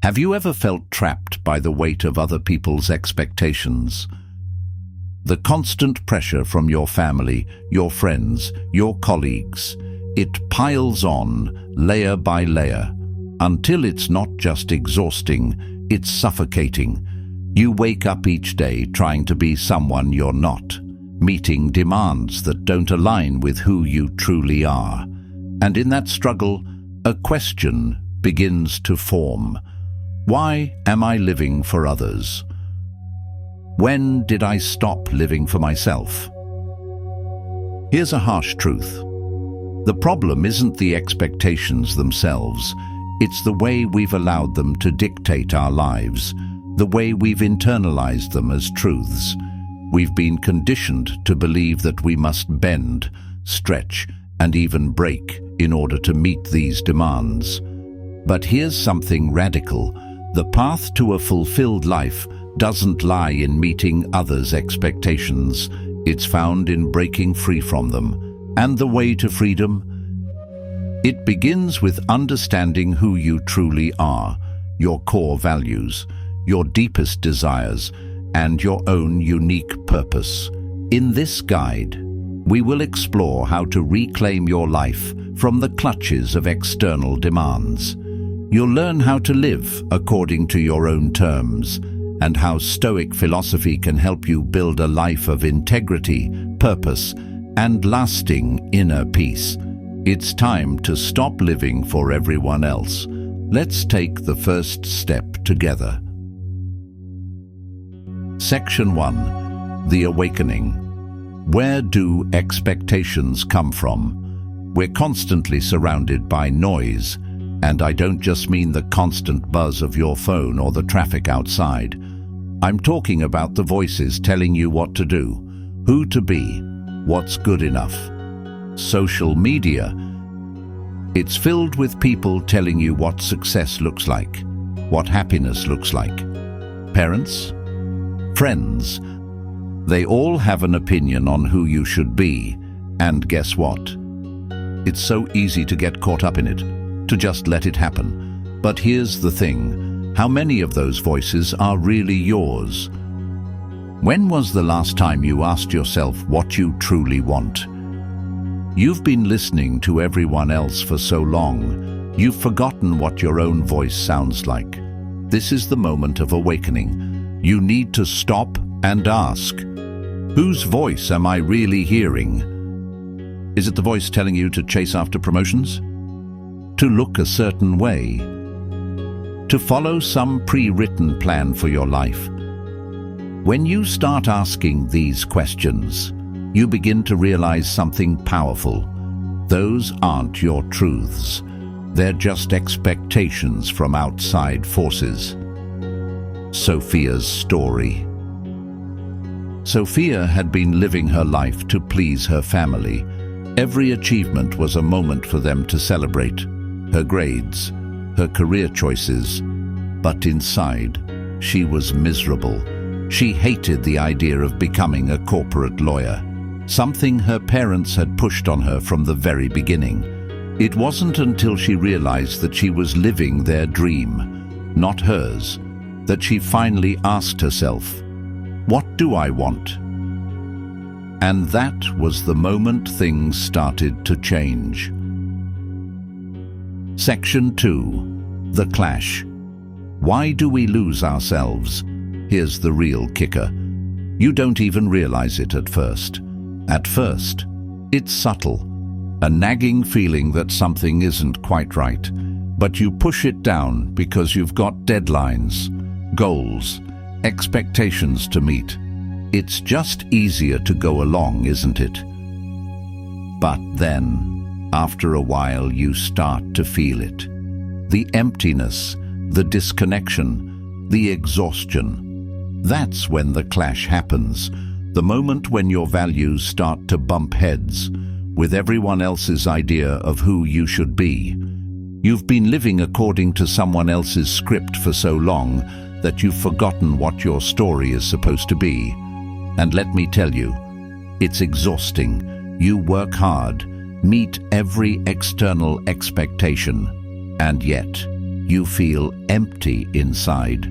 Have you ever felt trapped by the weight of other people's expectations? The constant pressure from your family, your friends, your colleagues, it piles on layer by layer, until it's not just exhausting, it's suffocating. You wake up each day trying to be someone you're not, meeting demands that don't align with who you truly are. And in that struggle, a question begins to form. Why am I living for others? When did I stop living for myself? Here's a harsh truth. The problem isn't the expectations themselves, it's the way we've allowed them to dictate our lives, the way we've internalized them as truths. We've been conditioned to believe that we must bend, stretch, and even break in order to meet these demands. But here's something radical. The path to a fulfilled life doesn't lie in meeting others' expectations. It's found in breaking free from them. And the way to freedom? It begins with understanding who you truly are, your core values, your deepest desires, and your own unique purpose. In this guide, we will explore how to reclaim your life from the clutches of external demands. You'll learn how to live according to your own terms, and how Stoic philosophy can help you build a life of integrity, purpose, and lasting inner peace. It's time to stop living for everyone else. Let's take the first step together. Section 1. The Awakening. Where do expectations come from? We're constantly surrounded by noise, and I don't just mean the constant buzz of your phone or the traffic outside. I'm talking about the voices telling you what to do, who to be, what's good enough. Social media. It's filled with people telling you what success looks like, what happiness looks like. Parents, friends, they all have an opinion on who you should be, and guess what? It's so easy to get caught up in it, to just let it happen. But here's the thing, how many of those voices are really yours? When was the last time you asked yourself what you truly want? You've been listening to everyone else for so long, you've forgotten what your own voice sounds like. This is the moment of awakening. You need to stop and ask, whose voice am I really hearing? Is it the voice telling you to chase after promotions? To look a certain way? To follow some pre-written plan for your life? When you start asking these questions, you begin to realize something powerful. Those aren't your truths. They're just expectations from outside forces. Sophia's story. Sophia had been living her life to please her family. Every achievement was a moment for them to celebrate. Her grades, her career choices. But inside, she was miserable. She hated the idea of becoming a corporate lawyer, something her parents had pushed on her from the very beginning. It wasn't until she realized that she was living their dream, not hers, that she finally asked herself, "What do I want?" And that was the moment things started to change. Section 2. The Clash. Why do we lose ourselves? Here's the real kicker. You don't even realize it at first. At first, it's subtle, a nagging feeling that something isn't quite right, but you push it down because you've got deadlines, goals, expectations to meet. It's just easier to go along, isn't it? But then, after a while, you start to feel it. The emptiness, the disconnection, the exhaustion. That's when the clash happens. The moment when your values start to bump heads with everyone else's idea of who you should be. You've been living according to someone else's script for so long that you've forgotten what your story is supposed to be. And let me tell you, it's exhausting. You work hard, meet every external expectation, and yet you feel empty inside.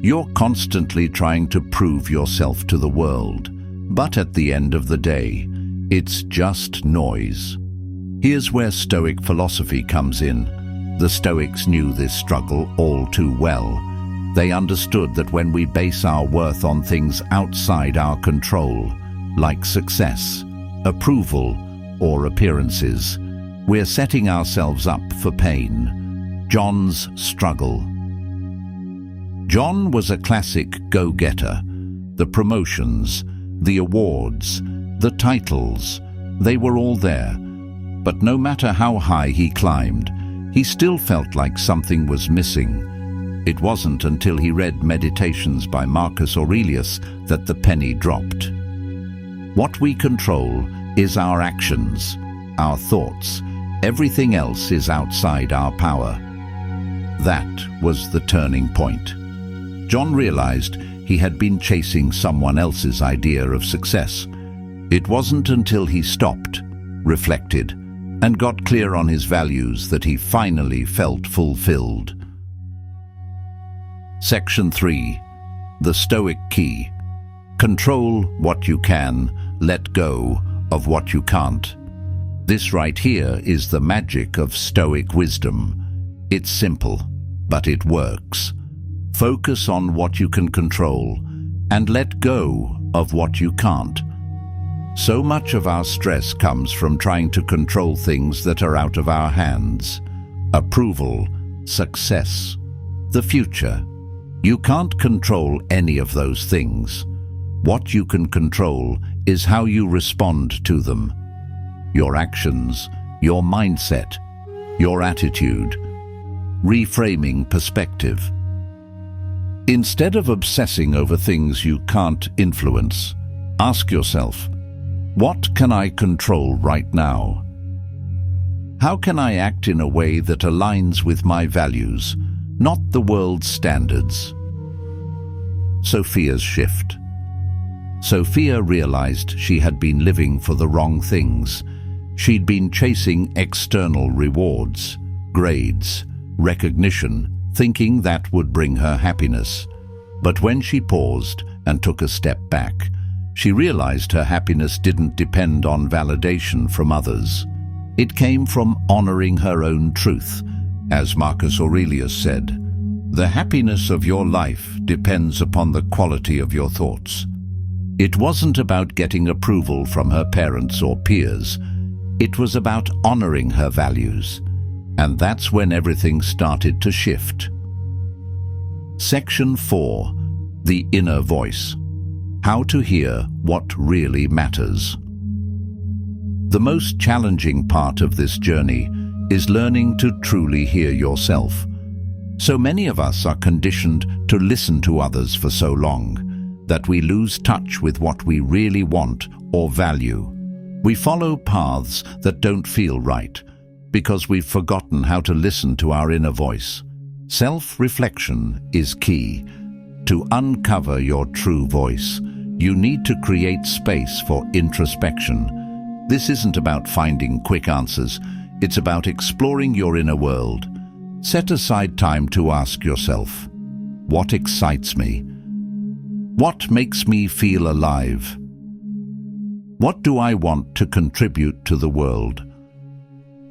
You're constantly trying to prove yourself to the world, but at the end of the day, it's just noise. Here's where Stoic philosophy comes in. The Stoics knew this struggle all too well. They understood that when we base our worth on things outside our control, like success, approval, or appearances, we're setting ourselves up for pain. John's struggle. John was a classic go-getter. The promotions, the awards, the titles, they were all there. But no matter how high he climbed, he still felt like something was missing. It wasn't until he read Meditations by Marcus Aurelius that the penny dropped. What we control is our actions, our thoughts. Everything else is outside our power. That was the turning point. John realized he had been chasing someone else's idea of success. It wasn't until he stopped, reflected, and got clear on his values that he finally felt fulfilled. Section 3. The Stoic Key. Control what you can, let go of what you can't. This right here is the magic of Stoic wisdom. It's simple, but it works. Focus on what you can control and let go of what you can't. So much of our stress comes from trying to control things that are out of our hands. Approval, success, the future. You can't control any of those things. What you can control is how you respond to them. Your actions, your mindset, your attitude. Reframing perspective. Instead of obsessing over things you can't influence, ask yourself, what can I control right now? How can I act in a way that aligns with my values, not the world's standards? Sophia's shift. Sophia realized she had been living for the wrong things. She'd been chasing external rewards, grades, recognition, thinking that would bring her happiness. But when she paused and took a step back, she realized her happiness didn't depend on validation from others. It came from honoring her own truth. As Marcus Aurelius said, "The happiness of your life depends upon the quality of your thoughts." It wasn't about getting approval from her parents or peers. It was about honoring her values. And that's when everything started to shift. Section 4. The Inner Voice. How to hear what really matters. The most challenging part of this journey is learning to truly hear yourself. So many of us are conditioned to listen to others for so long that we lose touch with what we really want or value. We follow paths that don't feel right, because we've forgotten how to listen to our inner voice. Self-reflection is key. To uncover your true voice, you need to create space for introspection. This isn't about finding quick answers, it's about exploring your inner world. Set aside time to ask yourself, what excites me? What makes me feel alive? What do I want to contribute to the world?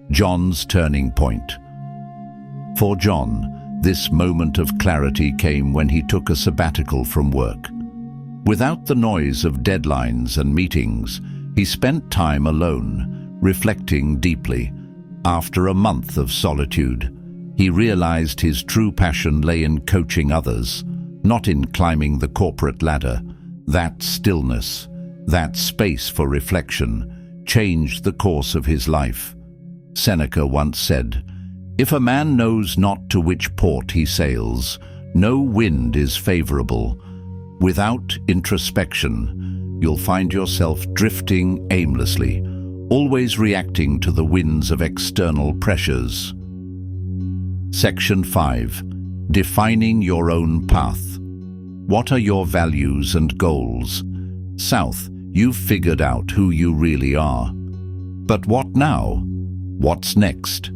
John's turning point. For John, this moment of clarity came when he took a sabbatical from work. Without the noise of deadlines and meetings, he spent time alone, reflecting deeply. After a month of solitude, he realized his true passion lay in coaching others, not in climbing the corporate ladder. That stillness, that space for reflection, changed the course of his life. Seneca once said, "If a man knows not to which port he sails, no wind is favorable." Without introspection, you'll find yourself drifting aimlessly, always reacting to the winds of external pressures. Section 5. Defining your own path. What are your values and goals? South, you've figured out who you really are. But what now? What's next?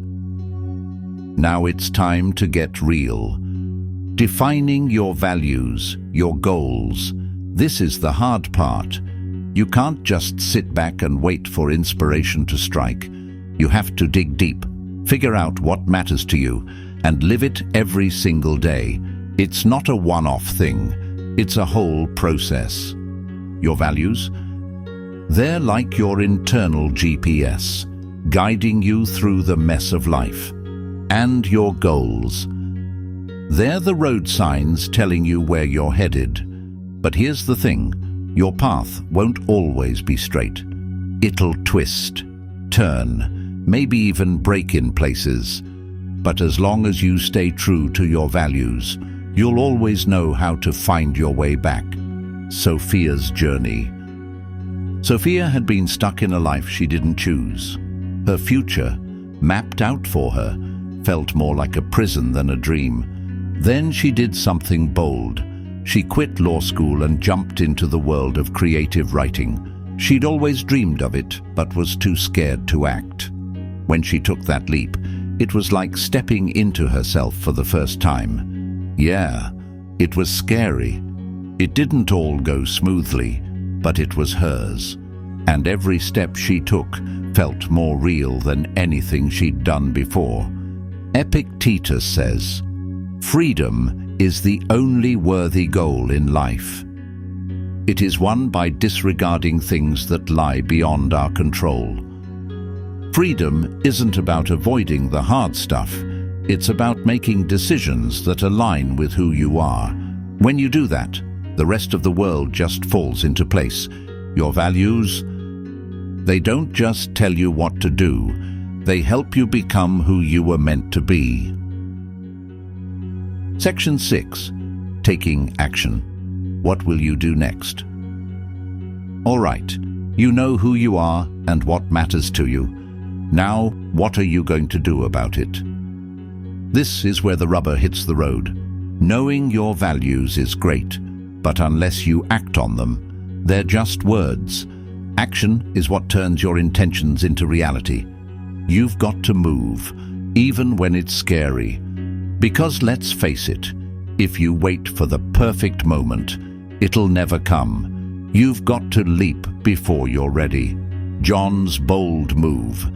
Now it's time to get real. Defining your values, your goals. This is the hard part. You can't just sit back and wait for inspiration to strike. You have to dig deep, figure out what matters to you, and live it every single day. It's not a one-off thing. It's a whole process. Your values? They're like your internal GPS, guiding you through the mess of life. And your goals. They're the road signs telling you where you're headed. But here's the thing, your path won't always be straight. It'll twist, turn, maybe even break in places. But as long as you stay true to your values, you'll always know how to find your way back. Sophia's journey. Sophia had been stuck in a life she didn't choose. Her future, mapped out for her, felt more like a prison than a dream. Then she did something bold. She quit law school and jumped into the world of creative writing. She'd always dreamed of it, but was too scared to act. When she took that leap, it was like stepping into herself for the first time. Yeah, it was scary. It didn't all go smoothly, but it was hers. And every step she took felt more real than anything she'd done before. Epictetus says, "Freedom is the only worthy goal in life. It is won by disregarding things that lie beyond our control." Freedom isn't about avoiding the hard stuff. It's about making decisions that align with who you are. When you do that, the rest of the world just falls into place. Your values, they don't just tell you what to do. They help you become who you were meant to be. Section 6. Taking action. What will you do next? All right, you know who you are and what matters to you. Now, what are you going to do about it? This is where the rubber hits the road. Knowing your values is great, but unless you act on them, they're just words. Action is what turns your intentions into reality. You've got to move, even when it's scary. Because let's face it, if you wait for the perfect moment, it'll never come. You've got to leap before you're ready. John's bold move.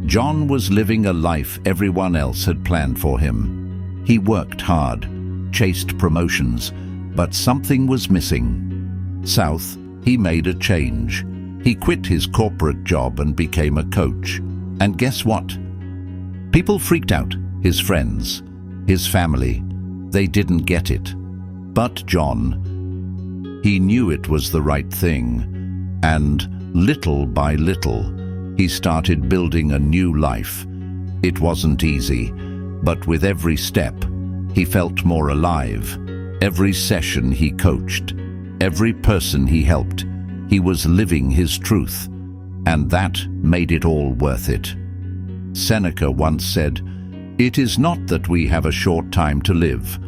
John was living a life everyone else had planned for him. He worked hard, chased promotions, but something was missing. South, he made a change. He quit his corporate job and became a coach. And guess what? People freaked out. His friends, his family, they didn't get it. But John, he knew it was the right thing. And little by little, he started building a new life. It wasn't easy, but with every step, he felt more alive. Every session he coached, every person he helped, he was living his truth. And that made it all worth it. Seneca once said, "It is not that we have a short time to live,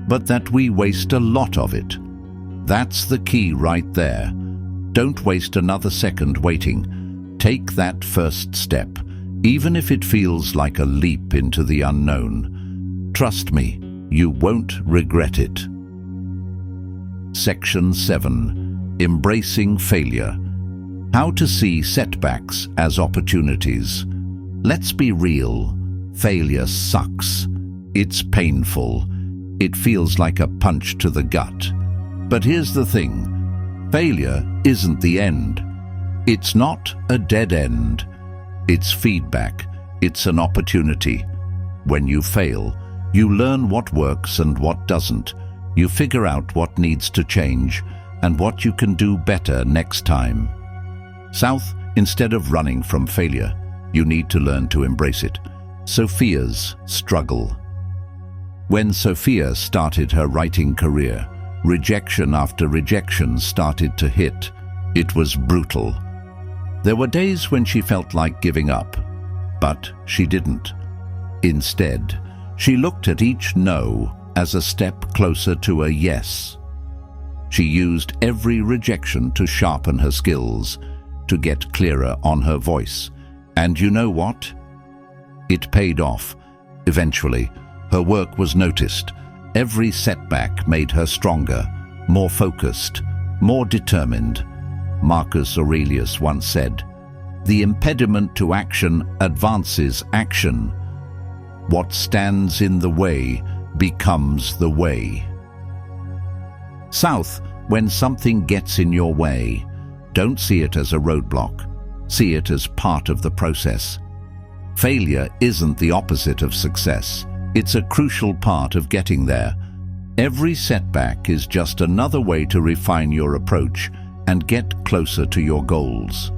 but that we waste a lot of it." That's the key right there. Don't waste another second waiting. Take that first step, even if it feels like a leap into the unknown. Trust me, you won't regret it. Section 7. Embracing failure. How to see setbacks as opportunities. Let's be real. Failure sucks. It's painful. It feels like a punch to the gut. But here's the thing. Failure isn't the end. It's not a dead end. It's feedback. It's an opportunity. When you fail, you learn what works and what doesn't. You figure out what needs to change and what you can do better next time. South, instead of running from failure, you need to learn to embrace it. Sophia's struggle. When Sophia started her writing career, rejection after rejection started to hit. It was brutal. There were days when she felt like giving up, but she didn't. Instead, she looked at each no as a step closer to a yes. She used every rejection to sharpen her skills, to get clearer on her voice. And you know what? It paid off. Eventually, her work was noticed. Every setback made her stronger, more focused, more determined. Marcus Aurelius once said, "The impediment to action advances action. What stands in the way becomes the way." South, when something gets in your way, don't see it as a roadblock. See it as part of the process. Failure isn't the opposite of success. It's a crucial part of getting there. Every setback is just another way to refine your approach and get closer to your goals.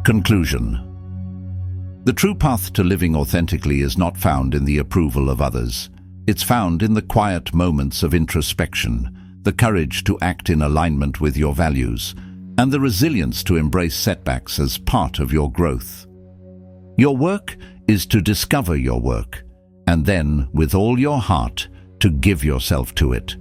Conclusion. The true path to living authentically is not found in the approval of others. It's found in the quiet moments of introspection, the courage to act in alignment with your values, and the resilience to embrace setbacks as part of your growth. Your work is to discover your work, and then, with all your heart, to give yourself to it.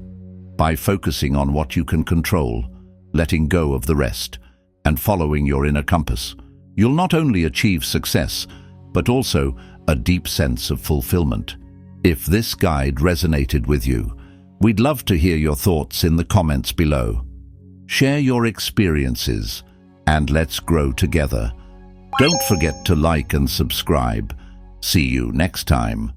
By focusing on what you can control, letting go of the rest, and following your inner compass, you'll not only achieve success, but also a deep sense of fulfillment. If this guide resonated with you, we'd love to hear your thoughts in the comments below. Share your experiences, and let's grow together. Don't forget to like and subscribe. See you next time.